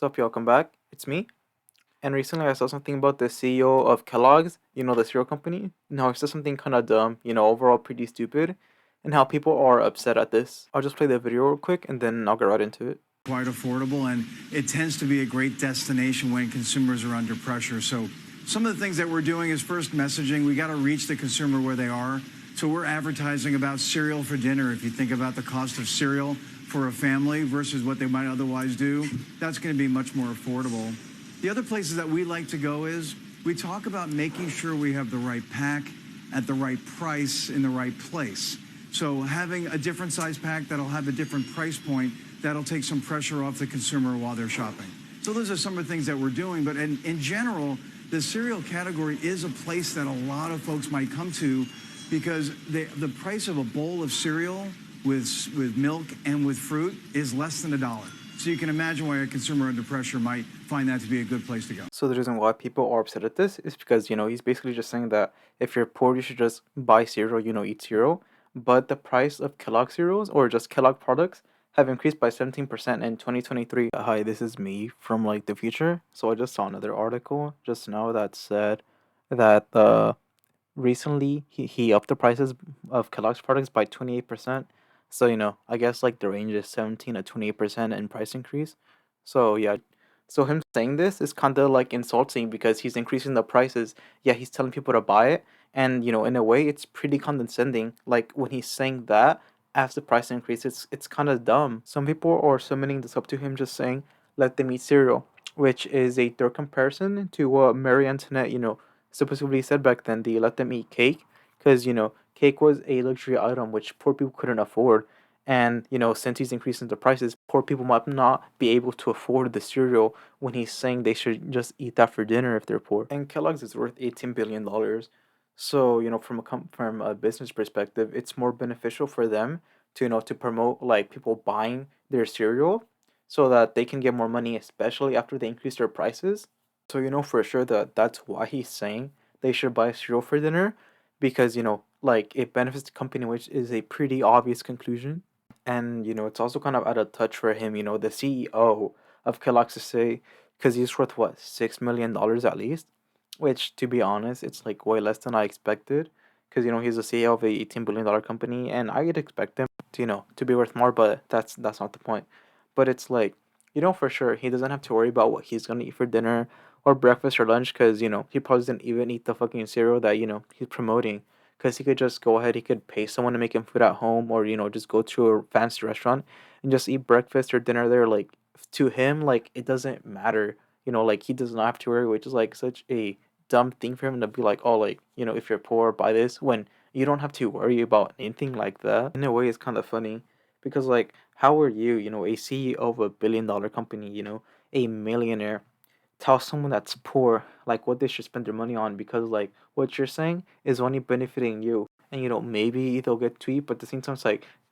What's up, y'all? Welcome back. It's me. And recently I saw something about the CEO of Kellogg's, the cereal company, and how he said something kind of dumb, overall pretty stupid, and how people are upset at this. I'll just play the video real quick and then I'll get right into it. Quite affordable, and it tends to be a great destination when consumers are under pressure. So some of the things that we're doing is first messaging. We got to reach the consumer where they are. So we're advertising about cereal for dinner. If you think about the cost of cereal for a family versus what they might otherwise do, that's going to be much more affordable. The other places that we like to go is we talk about making sure we have the right pack at the right price in the right place. So having a different size pack that'll have a different price point, that'll take some pressure off the consumer while they're shopping. So those are some of the things that we're doing. But in general, the cereal category is a place that a lot of folks might come to because the price of a bowl of cereal with milk and with fruit is less than $1. So you can imagine why a consumer under pressure might find that to be a good place to go. So the reason why people are upset at this is because, he's basically just saying that if you're poor, you should just buy cereal, eat cereal. But the price of Kellogg cereals or just Kellogg products have increased by 17% in 2023. Hi, this is me from the future. So I just saw another article just now that said that recently he upped the prices of Kellogg's products by 28%. So, I guess the range is 17 to 28% in price increase. So yeah. So him saying this is kind of insulting because he's increasing the prices. Yeah, he's telling people to buy it. And, in a way, it's pretty condescending. Like when he's saying that as the price increase, it's kind of dumb. Some people are submitting this up to him just saying, let them eat cereal, which is a third comparison to what Marie Antoinette, supposedly said back then, the let them eat cake. Because, cake was a luxury item which poor people couldn't afford. And, since he's increasing the prices, poor people might not be able to afford the cereal when he's saying they should just eat that for dinner if they're poor. And Kellogg's is worth $18 billion. So, from a business perspective, it's more beneficial for them to, to promote people buying their cereal so that they can get more money, especially after they increase their prices. So, for sure that that's why he's saying they should buy cereal for dinner because, it benefits the company, which is a pretty obvious conclusion. And, it's also kind of out of touch for him, the CEO of Kellogg's to say, because he's worth what, $6 million at least? Which, to be honest, it's way less than I expected. Because, he's the CEO of a $18 billion company, and I'd expect him to, to be worth more, but that's not the point. But it's for sure, he doesn't have to worry about what he's gonna eat for dinner or breakfast or lunch, because, he probably doesn't even eat the fucking cereal that, he's promoting. Because he could just go ahead, he could pay someone to make him food at home, or, just go to a fancy restaurant and just eat breakfast or dinner there. To him, it doesn't matter. He does not have to worry, which is, such a dumb thing for him to be like, oh, if you're poor, buy this, when you don't have to worry about anything like that. In a way, it's kind of funny because, how are you, a CEO of a $1 billion company, a millionaire, tell someone that's poor what they should spend their money on, because what you're saying is only benefiting you, and maybe they'll get to eat, but at the same time it's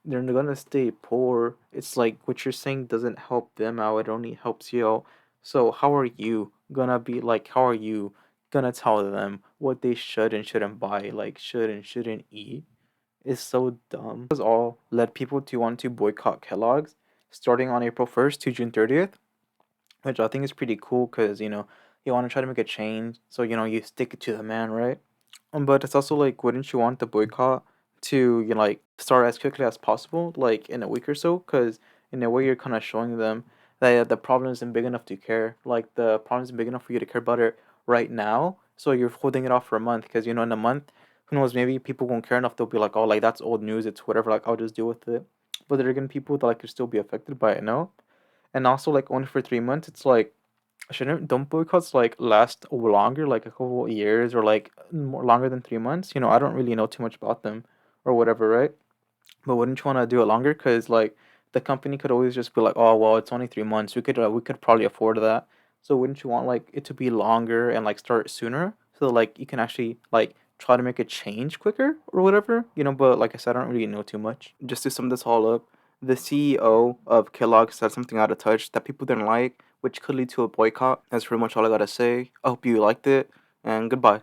they're gonna stay poor. It's what you're saying doesn't help them out, it only helps you out. So how are you gonna be how are you gonna tell them what they should and shouldn't buy, should and shouldn't eat? Is so dumb. This all led people to want to boycott Kellogg's starting on April 1st to June 30th, which I think is pretty cool because, you want to try to make a change. So, you stick it to the man, right? But it's also wouldn't you want the boycott to, start as quickly as possible, in a week or so? Because in a way, you're kind of showing them that the problem isn't big enough to care. The problem isn't big enough for you to care about it right now. So you're holding it off for a month because, in a month, who knows, maybe people won't care enough. They'll be like, oh, that's old news. It's whatever. I'll just deal with it. But there are going to be people that, could still be affected by it, no? And also, only for 3 months, it's shouldn't don't boycotts last longer, a couple of years, or more longer than 3 months? I don't really know too much about them or whatever, right? But wouldn't you want to do it longer? Because the company could always just be like, oh well, it's only 3 months. We could probably afford that. So wouldn't you want it to be longer and start sooner so you can actually try to make a change quicker or whatever? But like I said, I don't really know too much. Just to sum this all up, the CEO of Kellogg said something out of touch that people didn't like, which could lead to a boycott. That's pretty much all I gotta say. I hope you liked it, and goodbye.